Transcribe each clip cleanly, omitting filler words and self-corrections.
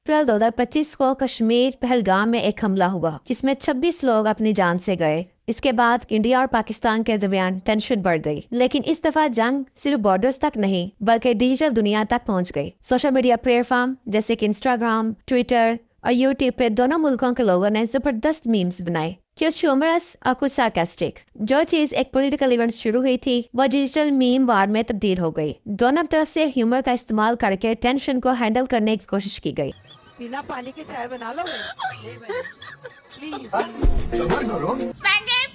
अप्रैल 2025 को कश्मीर पहलगाम में एक हमला हुआ जिसमें 26 लोग अपनी जान से गए। इसके बाद इंडिया और पाकिस्तान के दरमियान टेंशन बढ़ गई, लेकिन इस दफा जंग सिर्फ बॉर्डर्स तक नहीं बल्कि डिजिटल दुनिया तक पहुंच गई। सोशल मीडिया प्लेटफॉर्म जैसे कि इंस्टाग्राम, ट्विटर और यूट्यूब पे दोनों मुल्कों के लोगों ने जबरदस्त मीम्स बनाए, कुछ ह्यूमरस और कुछ सार्कास्टिक। जो चीज एक पॉलिटिकल इवेंट शुरू हुई थी वो डिजिटल मीम वार में तब्दील हो गई। दोनों तरफ से ह्यूमर का इस्तेमाल करके टेंशन को हैंडल करने की कोशिश की गई। बिना पानी के चाय बना लो प्लीज।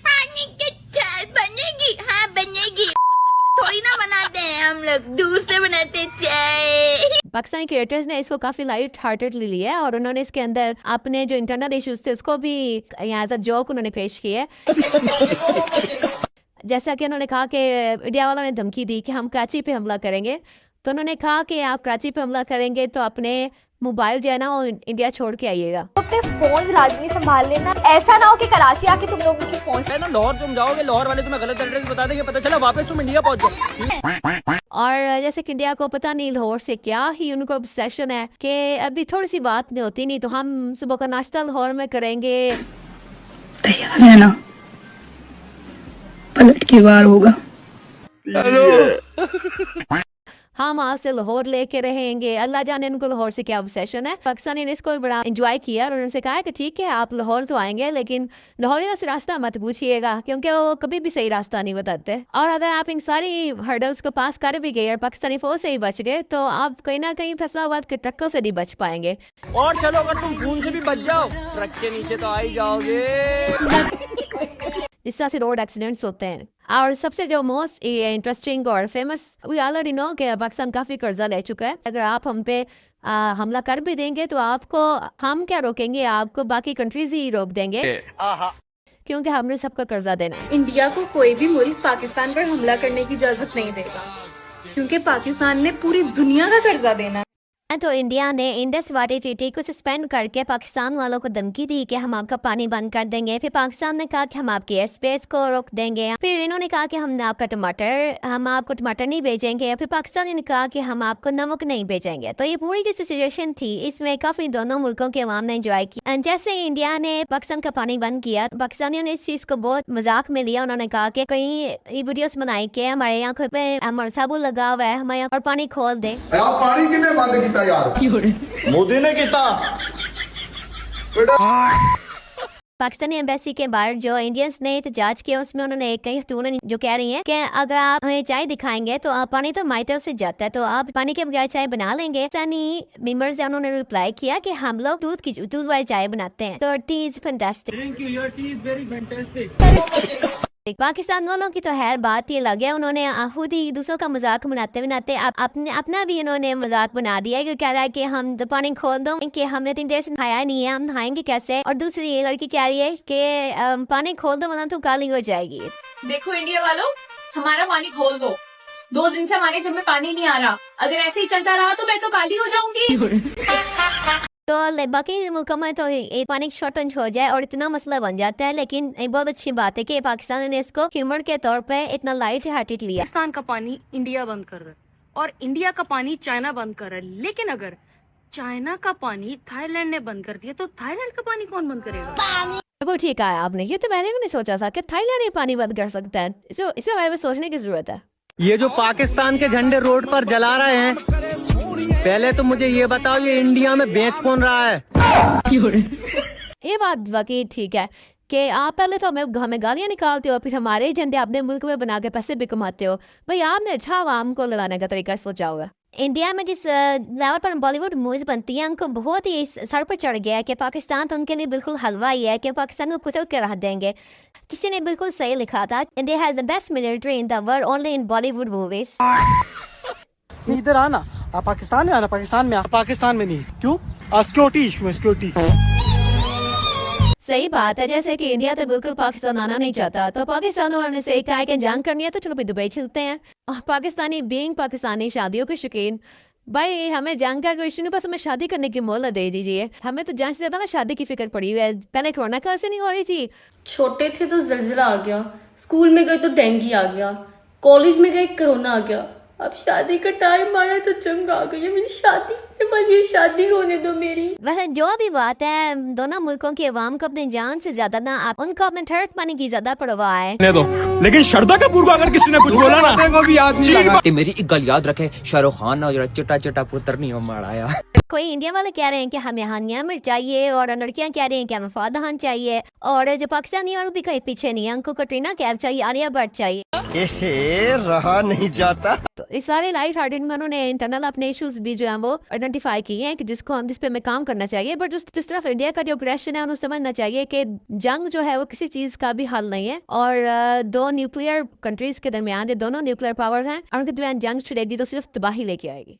पानी के चाय बनेगी? हाँ बनेगी, थोड़ी ना बनाते हैं हम लोग, दूर से बनाते हैं चाय। पाकिस्तानी क्रिएटर्स ने इसको काफी लाइट हार्टेडली लिया और उन्होंने इसके अंदर अपने जो इंटरनल इश्यूज थे उसको भी एज अ जोक उन्होंने पेश किया। जैसा कि उन्होंने कहा कि इंडिया वालों ने धमकी दी कि हम कराची पे हमला करेंगे, तो उन्होंने कहा कि आप कराची पे हमला करेंगे तो अपने मोबाइल जो है ना वो इंडिया छोड़ के आइएगा। तो अपने फोन लाजमी संभाल लेना, ऐसा ना हो कि कराची आके तुम लोगों की फोन ना लाहौर तुम जाओगे, लाहौर वाले तुम्हें गलत एड्रेस बता देंगे, पता चला वापस तुम इंडिया पहुंच जाओ। और जैसे कि इंडिया को पता नहीं लाहौर से क्या ही उनको ऑब्सेशन है कि अभी थोड़ी सी बात नहीं होती, नहीं तो हम सुबह का नाश्ता लाहौर में करेंगे। तैयार है ना, पलट के बार होगा। हम आज से लाहौर लेके रहेंगे। अल्लाह जाने उनको लाहौर से क्या ऑब्सेशन है। पाकिस्तानी ने इसको बड़ा एंजॉय किया और उनसे कहा कि ठीक है आप लाहौर तो आएंगे लेकिन लाहौरियों से रास्ता मत पूछिएगा क्योंकि वो कभी भी सही रास्ता नहीं बताते। और अगर आप इन सारी हर्डल्स को पास कर भी गए और पाकिस्तानी फौज से ही बच गए तो आप कहीं ना कहीं फैसलाबाद के ट्रकों से नहीं बच पाएंगे। और चलो अगर तुम खून से भी बच जाओ ट्रक के नीचे तो आ ही जाओगे। इस तरह से रोड एक्सीडेंट्स होते हैं। और सबसे जो मोस्ट इंटरेस्टिंग और फेमस, वी ऑलरेडी नो कि पाकिस्तान काफी कर्जा ले चुका है। अगर आप हम पे हमला कर भी देंगे तो आपको हम क्या रोकेंगे, आपको बाकी कंट्रीज ही रोक देंगे क्योंकि हमने सबका कर्जा देना है। इंडिया को कोई भी मुल्क पाकिस्तान पर हमला करने की इजाजत नहीं देगा क्योंकि पाकिस्तान ने पूरी दुनिया का कर्जा देना है। तो इंडिया ने इंडस वाटर ट्रीटी को सस्पेंड करके पाकिस्तान वालों को धमकी दी कि हम आपका पानी बंद कर देंगे। फिर पाकिस्तान ने कहा कि हम आपकी एयर स्पेस को रोक देंगे। फिर इन्होंने कहा कि हम आपको टमाटर नहीं भेजेंगे। फिर पाकिस्तान ने कहा कि हम आपको नमक नहीं भेजेंगे। तो ये पूरी जो सिचुएशन थी इसमें काफी दोनों मुल्कों के अवाम ने एंजॉय किया। जैसे इंडिया ने पाकिस्तान का पानी बंद किया, पाकिस्तानियों ने इस चीज को बहुत मजाक में लिया। उन्होंने कहा कि कहीं वीडियोस बनाई के हमारे आंखों पे हमारा साबुन लगा हुआ है, हमारे और पानी खोल दे। पानी कितने बंद किया यार? मोदी ने किया। पाकिस्तानी एम्बेसी के बाहर जो इंडियंस ने एहतजाज किया उसमें उन्होंने कई खतून जो कह रही हैं कि अगर आप हमें चाय दिखाएंगे तो पानी तो हमारी तरफ से जाता है, तो आप पानी के बगैर चाय बना लेंगे। पाकिस्तानी मेंबर्स ने उन्होंने रिप्लाई किया कि हम लोग दूध वाली चाय बनाते हैं। तो T is fantastic. Thank you, your T is very fantastic. Pakistan वालों की तो खैर बात ये लग गया, उन्होंने खुद ही दूसरों का मजाक बनाते अपना भी इन्होंने मजाक बना दिया कि कह रहा है कि हम तो पानी खोल दो कि हमने 3 देर से नहाया नहीं है, हम नहाएंगे कैसे। और दूसरी ये लड़की कह रही है कि पानी खोल दो वरना तो काली हो जाएगी। देखो इंडिया वालों, हमारा पानी खोल दो, 2 दिन से हमारे घर में पानी नहीं आ रहा, अगर ऐसे ही चलता रहा तो मैं तो काली हो जाऊंगी। तो बाकी मुल्कों में तो एक पानी की शॉर्टेज हो जाए और इतना मसला बन जाता है, लेकिन एक बहुत अच्छी बात है कि पाकिस्तान ने इसको ह्यूमर के तौर पे इतना लाइट हार्टेड लिया। पाकिस्तान का पानी इंडिया बंद कर रहा है और इंडिया का पानी चाइना बंद कर रहा है, लेकिन अगर चाइना का पानी थाईलैंड ने बंद कर दिया तो थाईलैंड का पानी कौन बंद करेगा? वो ठीक है आपने, ये तो मैंने भी नहीं सोचा था कि थाईलैंड ही पानी बंद कर सकता है। इसमें हमें सोचने की जरूरत है। ये जो पाकिस्तान के झंडे रोड पर जला रहे हैं, पहले तो मुझे ये बताओ ये इंडिया में बेच कौन रहा है? ये बात वाकई ठीक है कि आप पहले तो हमें गालियां निकालते हो, फिर हमारे झंडे अपने मुल्क में बना के पैसे भी कमाते हो। भाई आपने अच्छा आवाम को लड़ाने का तरीका सोचा होगा। इंडिया में जिस लेवल पर बॉलीवुड मूवीज बनती हैं उनको बहुत ही सर पर चढ़ गया है कि पाकिस्तान तो उनके लिए बिल्कुल हलवा ही है कि पाकिस्तान को कुचल के रख देंगे। किसी ने बिल्कुल सही लिखा था, India has the best military in the world only in Bollywood movies. इधर आना, आप पाकिस्तान में आना, पाकिस्तान में नहीं, क्यों? सिक्योरिटी इशू है, सिक्योरिटी। सही बात है, जैसे कि इंडिया तो बिल्कुल पाकिस्तान आना नहीं चाहता, तो पाकिस्तान वालों से कहा कि जंग करनी है तो चलो भाई दुबई खेलते हैं। और पाकिस्तानी बीइंग पाकिस्तानी शादियों के शौकीन, भाई हमें जंग का कोई इशू नहीं, बस हमें शादी करने की मोहलत दे दीजिए। हमें तो जंग से ज्यादा ना शादी की फिक्र पड़ी हुई है। पहले कोरोना का असर नहीं हो रही थी, छोटे थे तो जलजिला आ गया, स्कूल में गए तो डेंगू आ गया, कॉलेज में गए कोरोना आ गया, अब शादी का टाइम आया तो जंग आ गई है, मेरी शादी होने वाली है, शादी होने दो मेरी। वह जो भी बात है, दोनों मुल्कों की आवाम को अपनी जान से ज्यादा ना आप उनको अपने ठहर पाने की ज्यादा परवाह है। लेकिन श्रद्धा कपूर को अगर किसी ने कुछ बोला ना, मेरी एक गल याद रखे, शाहरुख खान और चिट्टा चिट्टा पुत्र नहीं माराया। कोई इंडिया वाले कह रहे हैं कि हमें हानिया मिर्च चाहिए और लड़कियां कह रही हैं कि हमें फहद खान चाहिए, और जो पाकिस्तानी वालों भी कहीं पीछे नहीं है, उनको कटरीना कैफ चाहिए, आलिया भट्ट चाहिए। रहा नहीं जाता। तो इस सारे लाइट हार्टेड में उन्होंने इंटरनल अपने इश्यूज भी जो है वो आइडेंटिफाई किए हैं कि जिस पे हमें काम करना चाहिए। बट जिस तरफ इंडिया का जो अग्रेशन है उन्हें समझना चाहिए कि जंग जो है वो किसी चीज का भी हल नहीं है, और दो न्यूक्लियर कंट्रीज के दरमियान, जो दोनों न्यूक्लियर पावर हैं, उनके दरमियान जंग छिड़ेगी तो सिर्फ तबाही लेके आएगी।